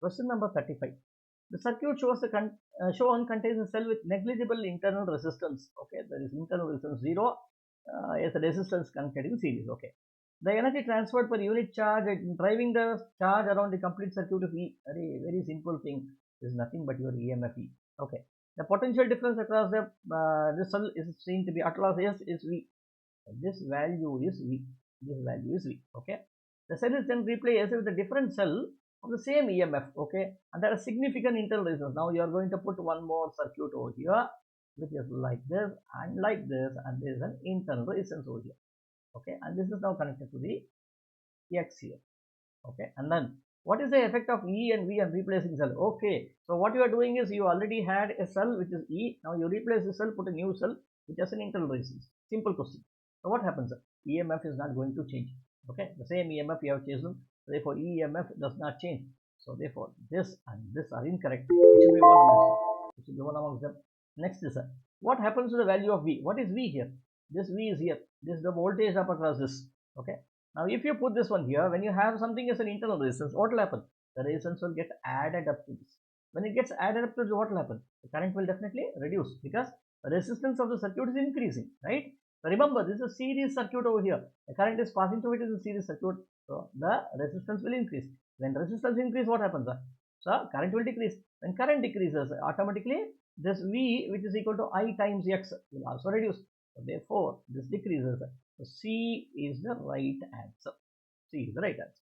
Question number 35. The circuit shown contains a cell with negligible internal resistance. Okay, there is internal resistance 0 as a resistance connected in series. Okay, the energy transferred per unit charge driving the charge around the complete circuit is E. Very simple thing. Is nothing but your e.m.f. E. Okay, the potential difference across the this cell is seen to be at last S is V. This value is V. This value is V. Okay, the cell is then replaced with a different cell of the same e.m.f. Okay, and there are significant internal resistance. Now you are going to put one more circuit over here, which is like this and like this, and there is an internal resistance over here. Okay, and this is now connected to the X here. Okay, and then what is the effect of E and V and replacing cell? Okay, so what you are doing is you already had a cell which is E. Now you replace the cell, put a new cell which has an internal resistance. Simple question. So what happens? e.m.f. is not going to change. Okay, the same e.m.f. you have chosen, therefore e.m.f. does not change. So therefore this and this are incorrect. It should be one amongst them. It should be one amongst them. Next is what happens to the value of V? What is V here? This V is here. This is the voltage up across this. Okay. Now if you put this one here, when you have something as an internal resistance, what will happen? The resistance will get added up to this. When it gets added up to this, what will happen? The current will definitely reduce because the resistance of the circuit is increasing, right? So remember, this is a series circuit over here. The current is passing through it is a series circuit. So the resistance will increase. When resistance increase, what happens? So current will decrease. When current decreases, automatically this V, which is equal to I times X, will also reduce. So therefore, this decreases. So C is the right answer. C is the right answer.